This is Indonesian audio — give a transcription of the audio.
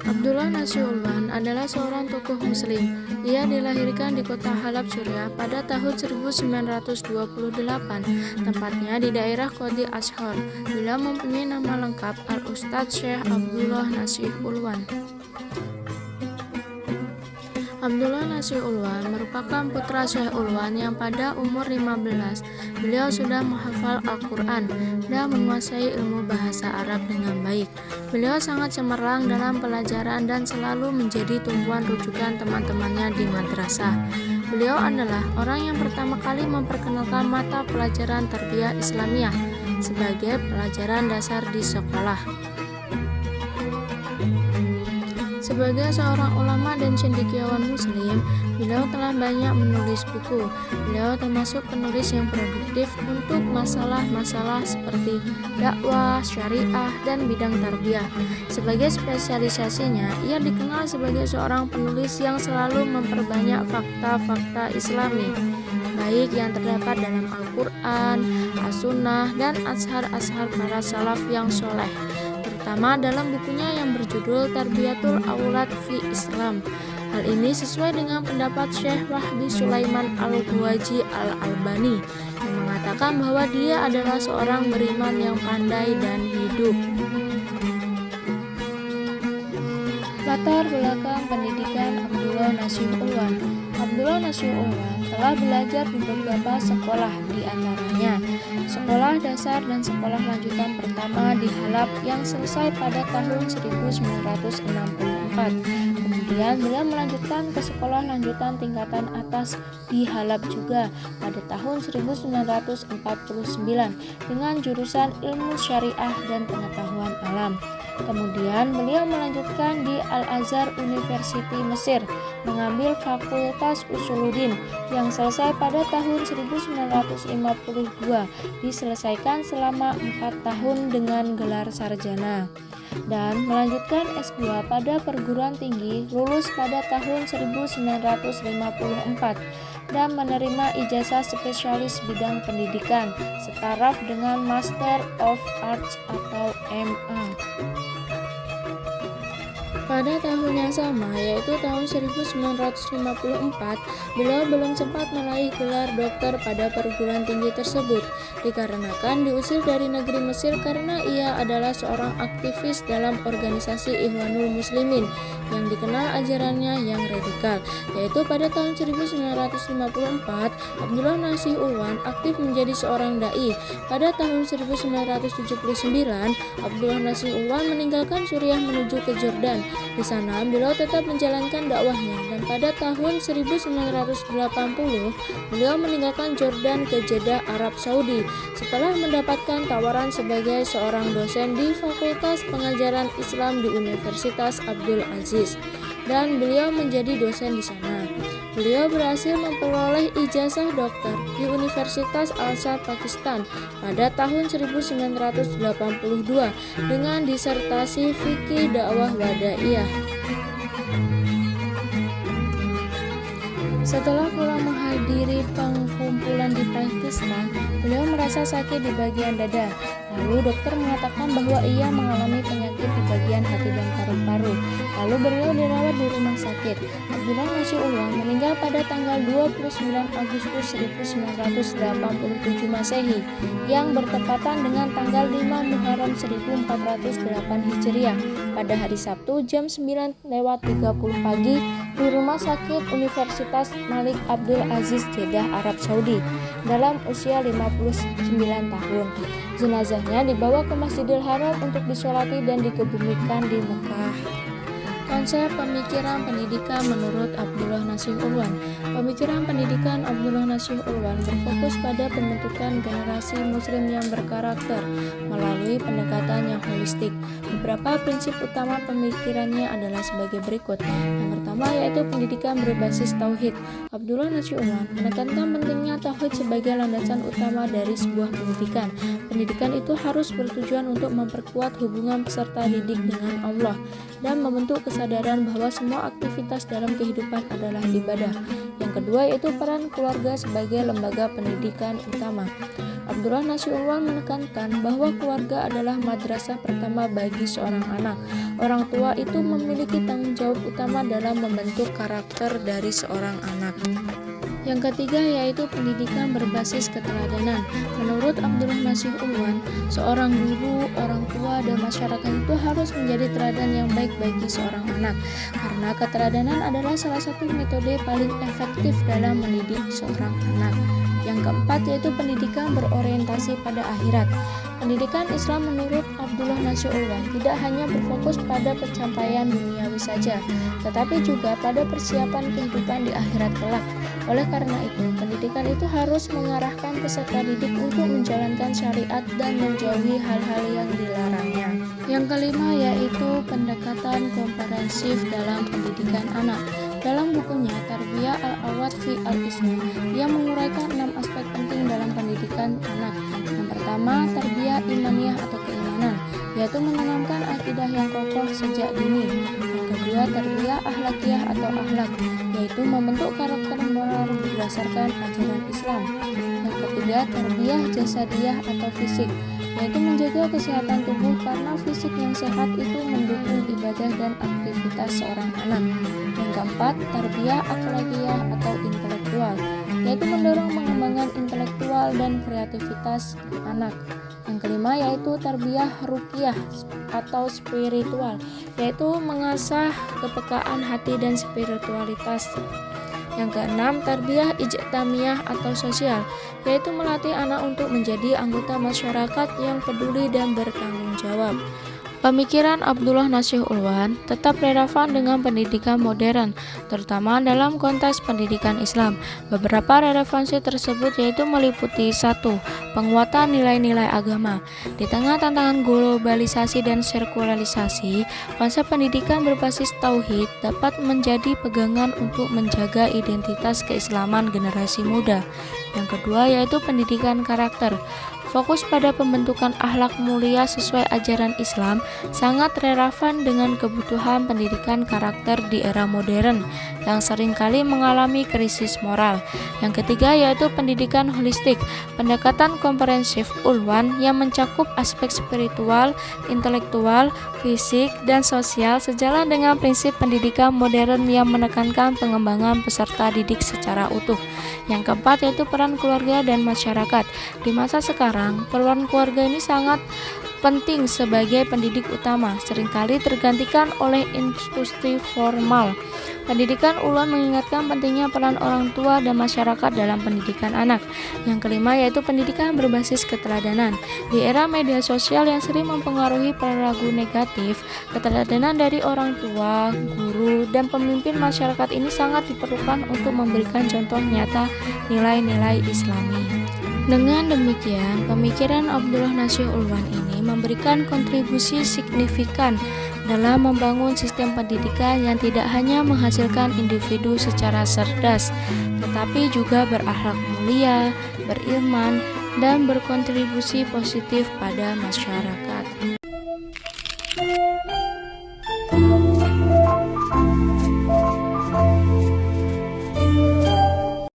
Abdullah Nasiullah adalah seorang tokoh muslim. Ia dilahirkan di kota Halab, Suriah pada tahun 1928, tepatnya di daerah Qadi Ashar. Beliau mempunyai nama lengkap Al-Ustadz Syekh Abdullah Nasiullah. Abdullah Nasiullah merupakan putra Syekh Ulwan yang pada umur 15, beliau sudah menghafal Al-Quran dan menguasai ilmu bahasa Arab dengan baik. Beliau sangat cemerlang dalam pelajaran dan selalu menjadi tumpuan rujukan teman-temannya di madrasah. Beliau adalah orang yang pertama kali memperkenalkan mata pelajaran tarbiyah Islamiyah sebagai pelajaran dasar di sekolah. Sebagai seorang ulama dan cendekiawan muslim, beliau telah banyak menulis buku. Beliau termasuk penulis yang produktif untuk masalah-masalah seperti dakwah, syariah, dan bidang tarbiyah. Sebagai spesialisasinya, ia dikenal sebagai seorang penulis yang selalu memperbanyak fakta-fakta Islami, baik yang terdapat dalam Al-Quran, As-Sunnah, dan ashar-ashar para salaf yang soleh, terutama dalam bukunya yang berjudul Tarbiyatul Aulad fi Islam. Hal ini sesuai dengan pendapat Syekh Wahbi Sulaiman Al-Huwaji Al-Albani yang mengatakan bahwa dia adalah seorang beriman yang pandai dan hidup. Latar belakang pendidikan Abdullah Nasiullah. Abdullah Nasiullah telah belajar di beberapa sekolah, di antaranya sekolah dasar dan sekolah lanjutan pertama di Halab yang selesai pada tahun 1964. Kemudian beliau melanjutkan ke sekolah lanjutan tingkatan atas di Halab juga pada tahun 1949 dengan jurusan ilmu syariah dan pengetahuan alam. Kemudian beliau melanjutkan di Al-Azhar University Mesir, mengambil Fakultas Usuluddin yang selesai pada tahun 1952, diselesaikan selama 4 tahun dengan gelar sarjana, dan melanjutkan S2 pada perguruan tinggi, lulus pada tahun 1954 dan menerima ijazah spesialis bidang pendidikan setaraf dengan Master of Arts atau MA. Pada tahun yang sama, yaitu tahun 1954, beliau belum sempat meraih gelar dokter pada perguruan tinggi tersebut, dikarenakan diusir dari negeri Mesir karena ia adalah seorang aktivis dalam organisasi Ikhwanul Muslimin yang dikenal ajarannya yang radikal. Yaitu pada tahun 1954, Abdullah Nasiullah aktif menjadi seorang dai. Pada tahun 1979, Abdullah Nasiullah meninggalkan Suriah menuju ke Jordan. Di sana beliau tetap menjalankan dakwahnya, dan pada tahun 1980 beliau meninggalkan Jordan ke Jeddah, Arab Saudi setelah mendapatkan tawaran sebagai seorang dosen di Fakultas Pengajaran Islam di Universitas Abdul Aziz, dan beliau menjadi dosen di sana. Beliau berhasil memperoleh ijazah dokter di Universitas Al-Azhar Pakistan pada tahun 1982 dengan disertasi fikih dakwah wadaiyah. Setelah pulang menghadiri pengkumpulan di Pakistan, beliau merasa sakit di bagian dada. Lalu dokter mengatakan bahwa ia mengalami penyakit di bagian hati dan paru-paru. Lalu beliau dirawat di rumah sakit. Abdullah Nasiullah meninggal pada tanggal 29 Agustus 1987 Masehi yang bertepatan dengan tanggal 5 Muharram 1408 Hijriah pada hari Sabtu jam 9:30 pagi di Rumah Sakit Universitas Malik Abdul Aziz Jeddah, Arab Saudi dalam usia 59 tahun. Jenazahnya dibawa ke Masjidil Haram untuk disolati dan dikebumikan di Mekah. Konsep pemikiran pendidikan menurut Abdullah Nasih Ulwan. Pemikiran pendidikan Abdullah Nasih Ulwan berfokus pada pembentukan generasi muslim yang berkarakter melalui pendekatan yang holistik. Beberapa prinsip utama pemikirannya adalah sebagai berikut. Yang pertama yaitu pendidikan berbasis tauhid. Abdullah Nasih Ulwan menekankan pentingnya tauhid sebagai landasan utama dari sebuah pendidikan. Pendidikan itu harus bertujuan untuk memperkuat hubungan peserta didik dengan Allah dan membentuk kesadaran bahwa semua aktivitas dalam kehidupan adalah ibadah. Yang kedua yaitu peran keluarga sebagai lembaga pendidikan utama. Abdullah Nasih Ulwan menekankan bahwa keluarga adalah madrasah pertama bagi seorang anak. Orang tua itu memiliki tanggung jawab utama dalam membentuk karakter dari seorang anak. Yang ketiga yaitu pendidikan berbasis keteladanan. Menurut Abdullah Nasih Ulwan, seorang guru, orang tua, dan masyarakat itu harus menjadi teladan yang baik bagi seorang anak. Karena keteladanan adalah salah satu metode paling efektif dalam mendidik seorang anak. Yang keempat yaitu pendidikan berorientasi pada akhirat. Pendidikan Islam menurut Abdullah Nasih Ulwan tidak hanya berfokus pada pencapaian duniawi saja, tetapi juga pada persiapan kehidupan di akhirat kelak. Oleh karena itu, pendidikan itu harus mengarahkan peserta didik untuk menjalankan syariat dan menjauhi hal-hal yang dilarangnya. Yang kelima yaitu pendekatan komprehensif dalam pendidikan anak. Dalam bukunya Tarbiyah Al-Awad fi Al-Islam, ia menguraikan 6 aspek penting dalam pendidikan anak. Yang pertama, tarbiyah imaniyah atau keimanan, yaitu menanamkan akidah yang kokoh sejak dini. Yang kedua, tarbiyah akhlakiyah atau akhlak, yaitu membentuk karakter moral berdasarkan ajaran Islam. Yang ketiga, tarbiyah jasadiyah atau fisik, yaitu menjaga kesehatan tubuh karena fisik yang sehat itu mendukung ibadah dan aktivitas seorang anak. Yang keempat, tarbiyah akhlakiyah atau intelektual, yaitu mendorong pengembangan intelektual dan kreativitas anak. Yang kelima yaitu tarbiyah ruqyah atau spiritual, yaitu mengasah kepekaan hati dan spiritualitas. Yang keenam, tarbiyah ijtamiyah atau sosial, yaitu melatih anak untuk menjadi anggota masyarakat yang peduli dan bertanggung jawab. Pemikiran Abdullah Nasih Ulwan tetap relevan dengan pendidikan modern, terutama dalam konteks pendidikan Islam. Beberapa relevansi tersebut yaitu meliputi 1. Penguatan nilai-nilai agama. Di tengah tantangan globalisasi dan sirkularisasi, konsep pendidikan berbasis tauhid dapat menjadi pegangan untuk menjaga identitas keislaman generasi muda. Yang kedua yaitu pendidikan karakter. Fokus pada pembentukan akhlak mulia sesuai ajaran Islam sangat relevan dengan kebutuhan pendidikan karakter di era modern yang seringkali mengalami krisis moral. Yang ketiga yaitu pendidikan holistik, pendekatan komprehensif Ulwan yang mencakup aspek spiritual, intelektual, fisik, dan sosial sejalan dengan prinsip pendidikan modern yang menekankan pengembangan peserta didik secara utuh. Yang keempat yaitu peran keluarga dan masyarakat. Di masa sekarang, peran keluarga ini sangat penting sebagai pendidik utama, seringkali tergantikan oleh institusi formal. Pendidikan Ulwan mengingatkan pentingnya peran orang tua dan masyarakat dalam pendidikan anak. Yang kelima yaitu pendidikan berbasis keteladanan. Di era media sosial yang sering mempengaruhi perilaku negatif, keteladanan dari orang tua, guru, dan pemimpin masyarakat ini sangat diperlukan untuk memberikan contoh nyata nilai-nilai Islami. Dengan demikian, pemikiran Abdullah Nasih Ulwan ini memberikan kontribusi signifikan dalam membangun sistem pendidikan yang tidak hanya menghasilkan individu secara cerdas, tetapi juga berakhlak mulia, beriman, dan berkontribusi positif pada masyarakat.